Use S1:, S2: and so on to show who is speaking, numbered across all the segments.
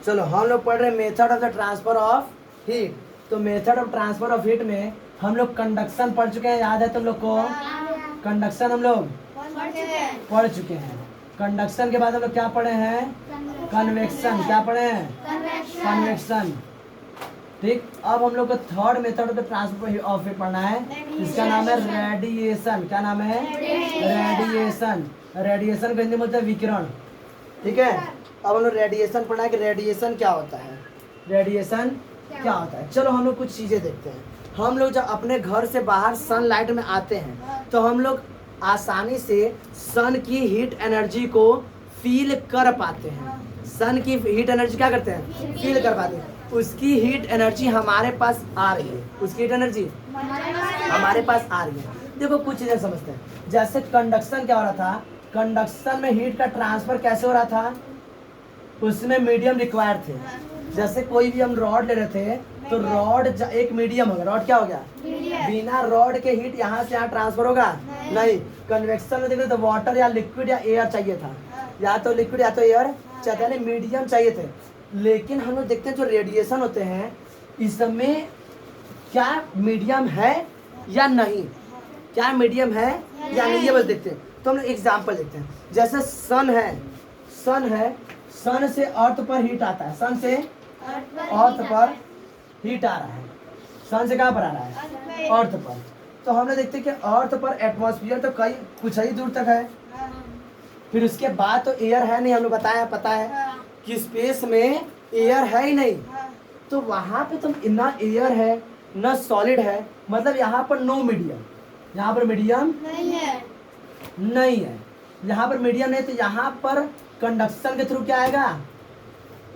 S1: चलो हम लोग पढ़ रहे हैं method of the transfer of heat. तो method of transfer of heat में हम लोग कंडक्शन पढ़ चुके हैं, याद है तुम लोग को? कंडक्शन हम लोग पढ़ चुके हैं। कंडक्शन के बाद हम लोग क्या पढ़े हैं? कन्वेक्शन। क्या पढ़े हैं? कन्वेक्शन। ठीक, अब हम लोग को third method of the transfer of heat पढ़ना है, जिसका नाम है रेडिएशन। क्या नाम है? रेडिएशन। रेडिएशन को हिंदी में बोलते हैं विकिरण। ठीक है, अब हम लोग रेडिएशन पढ़ना है कि रेडिएशन क्या होता है, रेडिएशन क्या होता है। चलो हम लोग कुछ चीज़ें देखते हैं। हम लोग जब अपने घर से बाहर सनलाइट में आते हैं तो हम लोग आसानी से सन की हीट एनर्जी को फील कर पाते हैं। सन की हीट एनर्जी क्या करते हैं? फील कर पाते हैं। उसकी हीट एनर्जी हमारे पास आ रही है, उसकी हीट एनर्जी हमारे पास आ रही है। देखो कुछ चीज़ें समझते हैं। जैसे कंडक्शन क्या हो रहा था, कंडक्शन में हीट का ट्रांसफर कैसे हो रहा था? उसमें मीडियम रिक्वायर थे। जैसे कोई भी हम रॉड ले रहे थे तो रॉड एक मीडियम होगा। रॉड क्या हो गया? बिना रॉड के हीट यहाँ से यहाँ ट्रांसफर होगा नहीं। कन्वेक्शन में देखते तो वाटर या लिक्विड या एयर चाहिए था, या तो लिक्विड या तो एयर चाहिए, मीडियम चाहिए थे। लेकिन हम लोग देखते हैं जो रेडिएशन होते हैं इसमें क्या मीडियम है या नहीं, क्या मीडियम है या नहीं, ये बस देखते हैं। तो हम लोग एग्जाम्पल देखते हैं। जैसे सन है, सन से अर्थ पर हीट आता है, सन से अर्थ पर हीट आ रहा है। सन से कहाँ पर आ रहा है? अर्थ पर। तो हम लोग देखते हैं कि अर्थ पर एटमॉस्फेयर तो कई कुछ ही दूर तक है, फिर उसके बाद तो एयर है नहीं। हम लोग बताया, पता है कि स्पेस में एयर है ही नहीं। तो वहाँ पे तो ना एयर है ना सॉलिड है, मतलब यहाँ पर नो मीडियम, यहाँ पर मीडियम नहीं है। यहाँ पर मीडियम नहीं, तो यहाँ पर कंडक्शन के थ्रू क्या आएगा?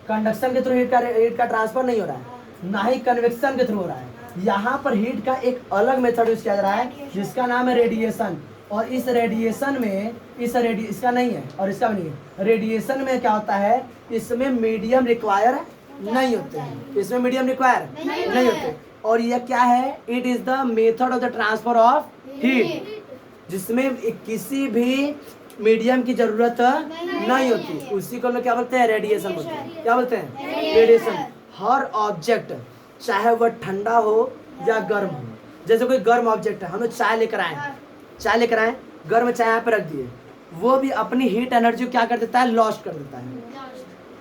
S1: कंडक्शन के थ्रू हीट का ट्रांसफर नहीं हो रहा है, ना ही कन्वेक्शन के थ्रू हो रहा है। यहाँ पर हीट का एक अलग मेथड यूज किया जा रहा है जिसका नाम है रेडिएशन। और इस रेडिएशन में इसका नहीं है और इसका भी नहीं है। रेडिएशन में क्या होता है, इसमें मीडियम रिक्वायर नहीं होते हैं, इसमें मीडियम रिक्वायर नहीं होते। और यह क्या है? It is the method of the transfer of heat, जिसमें किसी भी मीडियम की जरूरत नहीं होती। उसी को हम लोग क्या बोलते हैं? रेडिएशन बोलते हैं। क्या बोलते हैं? रेडिएशन। हर ऑब्जेक्ट चाहे वह ठंडा हो या गर्म हो, जैसे कोई गर्म ऑब्जेक्ट है, हम लोग चाय लेकर आए, गर्म चाय यहाँ पे रख दिए, वो भी अपनी हीट एनर्जी क्या कर देता है? लॉस्ट कर देता है,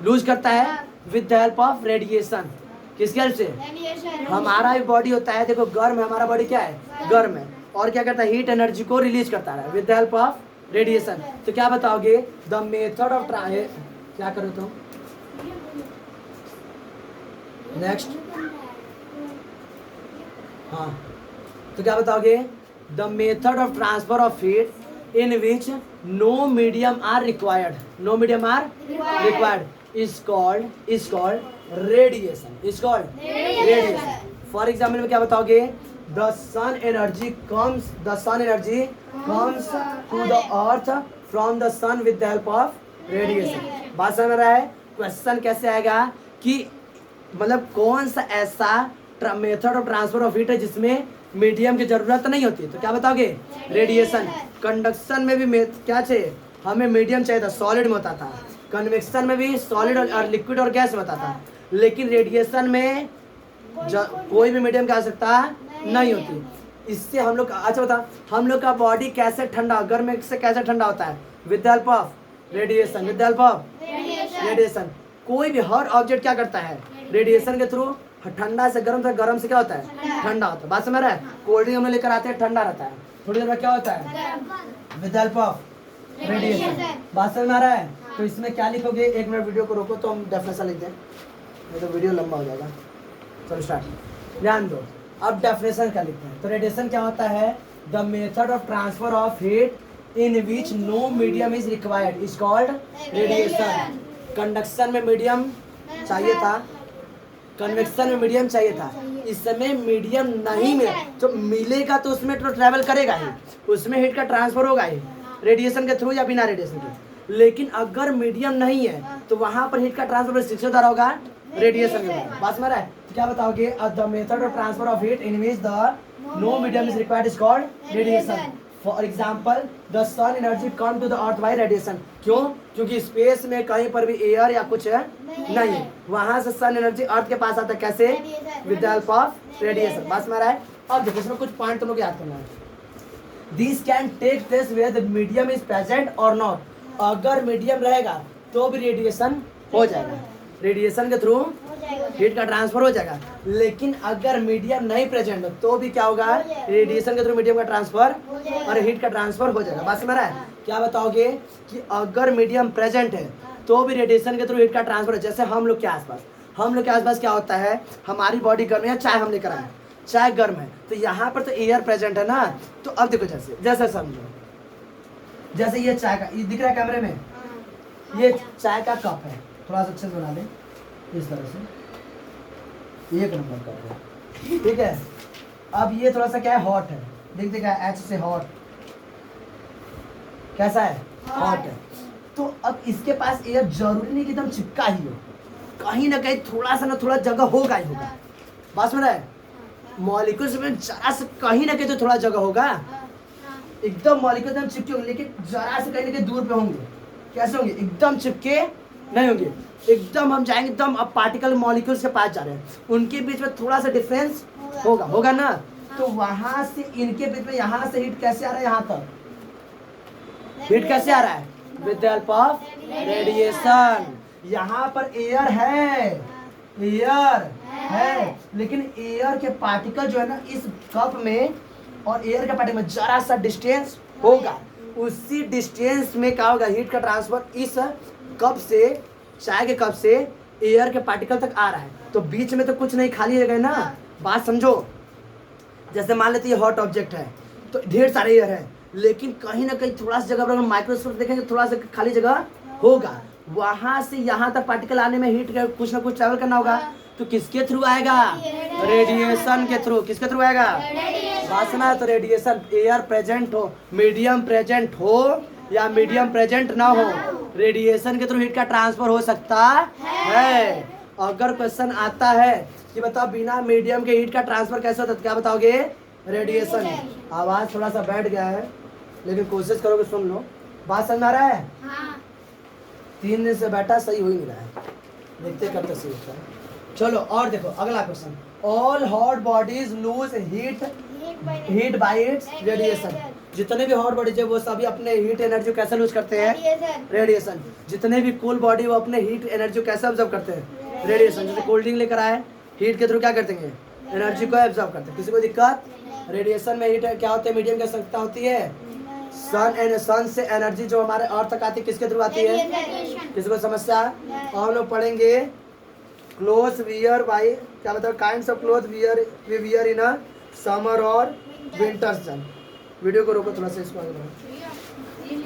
S1: लूज करता है with the help of radiation. किसके हेल्प से? हमारा भी बॉडी होता है, देखो गर्म है हमारा बॉडी, क्या है? गर्म है, और क्या करता है? हीट एनर्जी को रिलीज करता है with the help of radiation. तो क्या बताओगे? द मेथड ऑफ क्या करो तुम? नेक्स्ट, हाँ, तो क्या बताओगे? The method of transfer of heat in which no medium are required, no medium are required is called radiation, is called radiation. For example में क्या बताओगे? The sun energy comes to the earth from the sun with the help of radiation. बात समझ रहा है? Question कैसे आएगा कि मतलब कौन सा ऐसा method of transfer of heat है जिसमें मीडियम की जरूरत नहीं होती? तो क्या बताओगे? रेडिएशन। कंडक्शन में भी क्या चाहिए? हमें मीडियम चाहिए था, सॉलिड में होता था। कन्वेक्शन में भी सॉलिड और लिक्विड और गैस में होता था। लेकिन रेडिएशन में कोई भी मीडियम की आवश्यकता नहीं होती। इससे हम लोग, अच्छा बता, हम लोग का बॉडी कैसे ठंडा, गर्म से कैसे ठंडा होता है? With the help of radiation, with the help of radiation. कोई भी हर ऑब्जेक्ट क्या करता है? रेडिएशन के थ्रू ठंडा से गर्म क्या होता है? ठंडा होता है। बात समझ रहा है? कोल्ड ड्रिंक हम लेकर आते हैं, ठंडा रहता है, थोड़ी देर में क्या होता है? With the help of radiation. बात समझ में आ रहा है? तो इसमें क्या लिखोगे? एक मिनट वीडियो को रोको तो हम डेफिनेशन लिखते हैं, नहीं तो वीडियो लंबा हो जाएगा। चलो स्टार्ट, ध्यान दो। अब डेफिनेशन क्या लिखते हैं? तो रेडिएशन क्या होता है? The method of transfer of heat in which no medium is required is called radiation. Conduction में मीडियम चाहिए था, कन्वेक्शन में मीडियम चाहिए था, इस समय मीडियम नहीं मिला। तो मिलेगा तो उसमें तो ट्रैवल करेगा ही, उसमें हीट का ट्रांसफर होगा ही, रेडिएशन के थ्रू या बिना रेडिएशन के। लेकिन अगर मीडियम नहीं है तो वहां पर हीट का ट्रांसफर किसके द्वारा होगा? रेडिएशन के द्वारा। बात समझ रहा है? क्या बताओगे? The method of transfer of heat in which the no medium is required is called radiation. For example the sun energy come to the earth by radiation. क्यों? क्योंकि स्पेस में कहीं पर भी एयर या कुछ है नहीं है, वहां से सन एनर्जी अर्थ के पास आता है। कैसे? With the help of radiation. बस में रहा है। अब देखो इसमें कुछ पॉइंट तुम लोग याद करना है। This can take place where the medium is present और नॉट। अगर मीडियम रहेगा तो भी रेडिएशन हो जाएगा, रेडिएशन के थ्रू हीट का ट्रांसफर हो जाएगा। लेकिन अगर मीडियम नहीं प्रेजेंट हो तो भी क्या होगा? रेडिएशन के थ्रू मीडियम का ट्रांसफर और हीट का ट्रांसफर हो जाएगा। बात समझ रहा है? क्या बताओगे कि अगर मीडियम प्रेजेंट है तो भी रेडिएशन के थ्रू हीट का ट्रांसफर है। जैसे हम लोग के आसपास क्या होता है, हमारी बॉडी गर्म है, चाय हम लेकर आए, चाय गर्म है, तो यहाँ पर तो एयर प्रेजेंट है ना। तो अब देखो जैसे समझो, जैसे ये चाय का, ये दिख रहा है कैमरे में, ये चाय का कप है, थोड़ा सा अच्छे से बना लें इस तरह से, एक नंबर कप है, ठीक है। अब ये थोड़ा सा क्या है, हॉट है, देखते क्या है, एच से हॉट, कैसा है, हॉट है। तो अब इसके पास एयर जरूरी नहीं कि एकदम चिपका ही हो, कहीं ना कहीं थोड़ा सा ना थोड़ा जगह होगा ही होगा। बात सुन रहा है? मॉलिक्यूल्स में जरा से कहीं ना कहीं तो थोड़ा जगह होगा, एकदम मॉलिक्यूल एकदम चिपके होंगे, लेकिन जरा से कहीं ना कहीं दूर पे होंगे। कैसे होंगे? एकदम चिपके नहीं होंगे, एकदम हम जाएंगे एकदम, अब पार्टिकल मॉलिक्यूल्स के पास जा रहे हैं, उनके बीच में थोड़ा सा डिफरेंस होगा ना। तो वहां से इनके बीच में यहाँ से हीट कैसे आ रहा है, यहाँ तक हीट कैसे आ रहा है? With the help of radiation. यहाँ पर एयर है, लेकिन एयर के पार्टिकल जो है ना इस कप में और एयर के पार्टिकल में जरा सा डिस्टेंस होगा, उसी डिस्टेंस में क्या होगा, हीट का ट्रांसफर इस कप से, चाय के कप से एयर के पार्टिकल तक आ रहा है। तो बीच में तो कुछ नहीं, खाली जगह है ना। बात समझो, जैसे मान लेते ये हॉट ऑब्जेक्ट है तो ढेर सारे एयर है, लेकिन कहीं ना कहीं थोड़ा सा जगह पर माइक्रोस्कोप देखेंगे थोड़ा सा खाली जगह होगा, वहां से यहाँ तक पार्टिकल आने में हीट कुछ ना कुछ ट्रैवल करना होगा। तो किसके थ्रू आएगा? रेडिएशन के थ्रू। किसके थ्रू आएगा? बात सुना? तो रेडिएशन, एयर प्रेजेंट हो, मीडियम प्रेजेंट हो या मीडियम प्रेजेंट ना हो, रेडिएशन के थ्रू हीट का ट्रांसफर हो सकता है। अगर क्वेश्चन आता है कि बताओ बिना मीडियम के हीट का ट्रांसफर कैसे होता है, तो क्या बताओगे? रेडिएशन। आवाज थोड़ा सा बैठ गया है, लेकिन कोशिश करोगे सुन लो। बात समझ आ रहा है? 3 दिन से बैठा, सही हो ही नहीं रहा है, देखते करते सही होता है। चलो और देखो अगला question. All hot bodies lose heat by its radiation. जितने भी हॉट बॉडीज है वो सभी अपने हीट एनर्जी कैसे लूज करते हैं? रेडिएशन। जितने भी कूल बॉडी वो अपने हीट एनर्जी कैसे ऑब्जर्व करते हैं? रेडिएशन। जैसे कोल्ड ड्रिंक लेकर आए, हीट के थ्रू क्या करते हैं? एनर्जी को एब्जॉर्ब करते हैं। किसी को दिक्कत? रेडिएशन में हीट क्या होती है? मीडियम की संख्या होती है। सन से एनर्जी जो हमारे अर्थ तक आती है किसके थ्रू आती है? किसी को समस्या? और हम लोग पढ़ेंगे क्लोथ वियर बाई, क्या बताओ, kinds of cloth we wear in a summer और विंटर सीजन। वीडियो को रोको थोड़ा सा, इसको आगे बढ़ाओ।